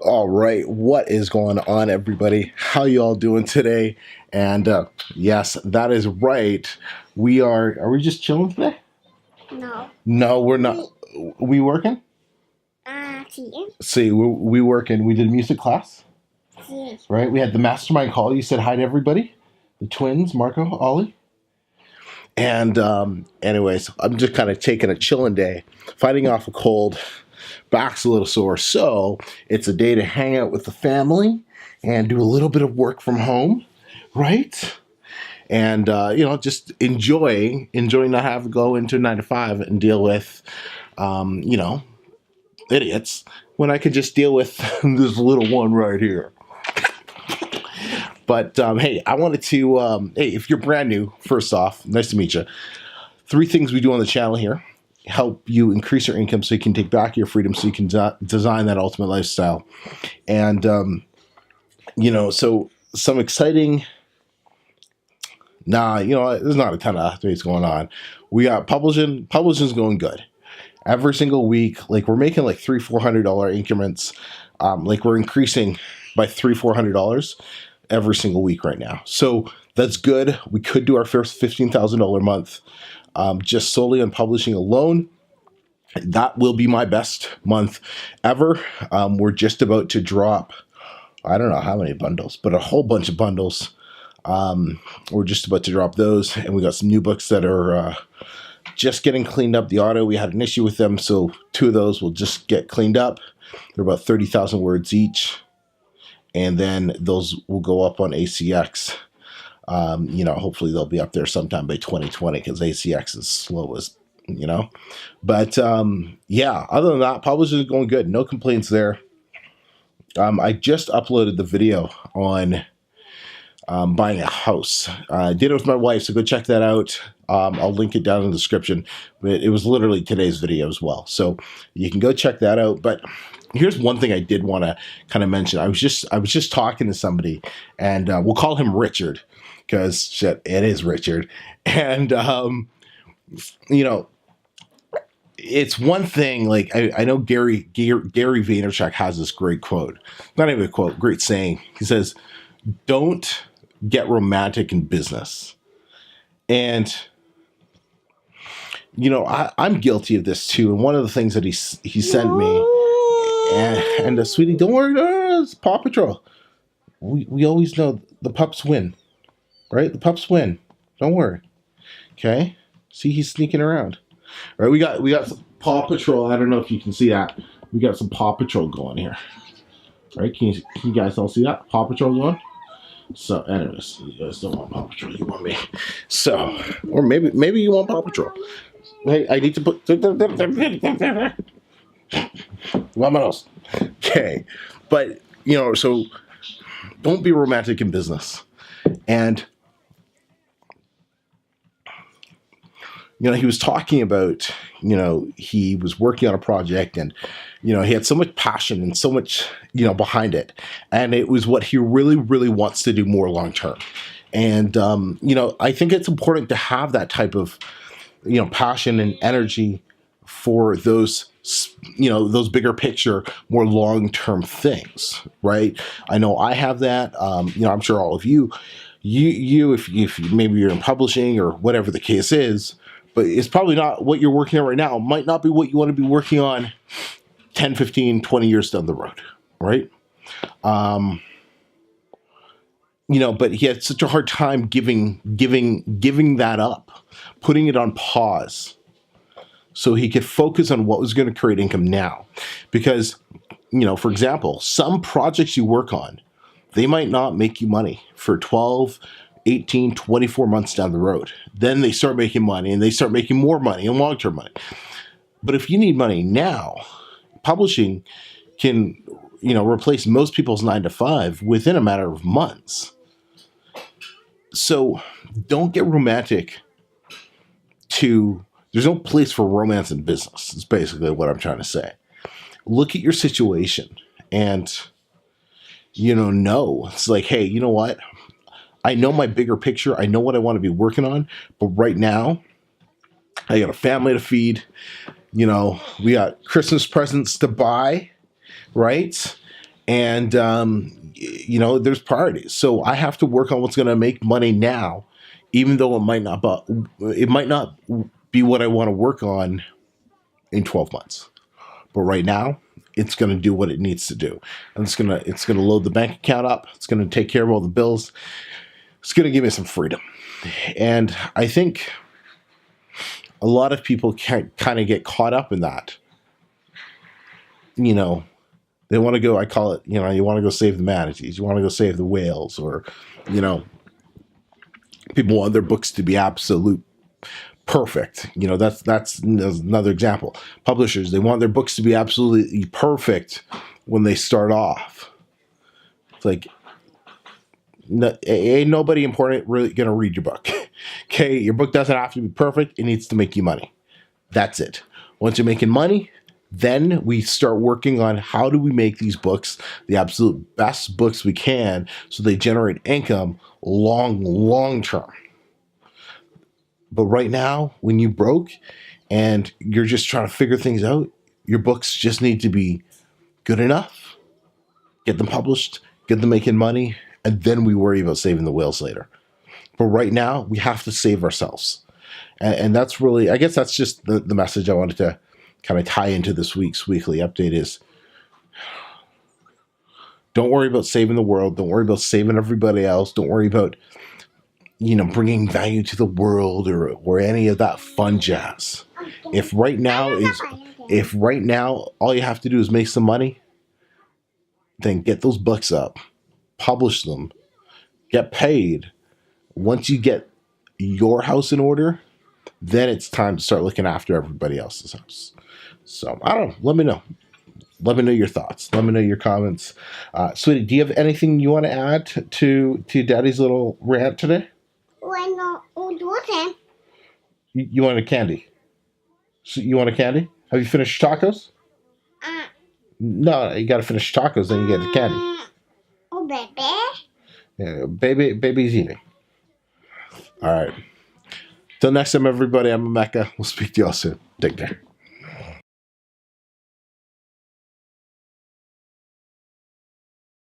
All right, what is going on, everybody? How you all doing today? And yes, that is right. We are. Are we just chilling today? No. No, we're not. We working? Sí. See, we working. We did music class, Sí. right? We had the mastermind call. You said hi to everybody, the twins, Marco, Ollie. And anyways, I'm just kind of taking a chilling day, fighting off a cold. Back's a little sore, so it's a day to hang out with the family and do a little bit of work from home, right? And just enjoying not having to go into a 9 to 5 and deal with, you know, idiots when I could just deal with this little one right here. But hey, I wanted to, hey, if you're brand new, first off, nice to meet you. 3 things we do on the channel here help you increase your income so you can take back your freedom, so you can design that ultimate lifestyle. And, so some exciting, there's not a ton of things going on. We got publishing's going good. Every single week, like we're making like $300-400 increments. Like we're increasing by $300-400 every single week right now. So that's good. We could do our first $15,000 month just solely on publishing alone. That will be my best month ever. We're just about to drop, I don't know how many bundles, but a whole bunch of bundles. We're just about to drop those, and we got some new books that are just getting cleaned up. The auto, we had an issue with them, so 2 of those will just get cleaned up. They're about 30,000 words each, and then those will go up on ACX. Hopefully they'll be up there sometime by 2020 because ACX is slow as, But other than that, publishing is going good. No complaints there. I just uploaded the video on buying a house. I did it with my wife, so go check that out. I'll link it down in the description. But it was literally today's video as well, so you can go check that out. But here's one thing I did want to kind of mention. I was just talking to somebody, and we'll call him Richard because shit, it is Richard. And it's one thing. Like I know Gary Vaynerchuk has this great quote. Not even a quote, great saying. He says, "Don't get romantic in business." And I'm guilty of this too. And one of the things that he sent me, and sweetie, don't worry, it's Paw Patrol. We always know the pups win, right? The pups win. Don't worry. Okay. See, he's sneaking around. All right, we got some Paw Patrol. I don't know if you can see that. We got some Paw Patrol going here. All right, can you guys all see that Paw Patrol going? So, anyways, you guys don't want Paw Patrol, you want me. So, or maybe you want Paw Patrol. Hey, I need to put. Vámonos. Okay, but so don't be romantic in business, and he was talking about he was working on a project, and he had so much passion and so much behind it, and it was what he really wants to do more long term. And I think it's important to have that type of passion and energy for those those bigger picture, more long term things, right? I know I have that. I'm sure all of you if maybe you're in publishing or whatever the case is, but it's probably not what you're working on right now. It might not be what you want to be working on 10, 15, 20 years down the road, right? But he had such a hard time giving that up, putting it on pause so he could focus on what was going to create income now. Because, for example, some projects you work on, they might not make you money for 12, 18, 24 months down the road. Then they start making money, and they start making more money and long-term money. But if you need money now, publishing can, replace most people's 9 to 5 within a matter of months. So don't get romantic there's no place for romance in business. It's basically what I'm trying to say. Look at your situation and, know. It's like, hey, you know what? I know my bigger picture. I know what I want to be working on. But right now, I got a family to feed. We got Christmas presents to buy, right? And there's priorities. So I have to work on what's going to make money now, even though it might not be what I want to work on in 12 months. But right now, it's going to do what it needs to do, and it's gonna load the bank account up. It's going to take care of all the bills. It's going to give me some freedom. And I think a lot of people can kind of get caught up in that. They want to go, I call it, you want to go save the manatees, you want to go save the whales, or, people want their books to be absolute perfect. That's another example. Publishers, they want their books to be absolutely perfect when they start off. It's like, ain't nobody important really gonna read your book. Okay, your book doesn't have to be perfect. It needs to make you money. That's it. Once you're making money, then we start working on how do we make these books the absolute best books we can, so they generate income long term. But right now, when you broke and you're just trying to figure things out, your books just need to be good enough. Get them published, get them making money, and then we worry about saving the whales later. But right now, we have to save ourselves. And that's really, I guess that's just the message I wanted to kind of tie into this week's weekly update is, don't worry about saving the world. Don't worry about saving everybody else. Don't worry about, bringing value to the world or any of that fun jazz. If right now all you have to do is make some money, then get those books up, publish them, get paid. Once you get your house in order, then it's time to start looking after everybody else's house. So I don't know. Let me know. Let me know your thoughts. Let me know your comments. Sweetie, do you have anything you want to add to Daddy's little rant today? You want a candy? So you want a candy? Have you finished tacos? No, you got to finish tacos, then you get the candy. Oh, baby. Yeah, baby's eating. All right. Till next time, everybody. I'm Mecca. We'll speak to y'all soon. Take care.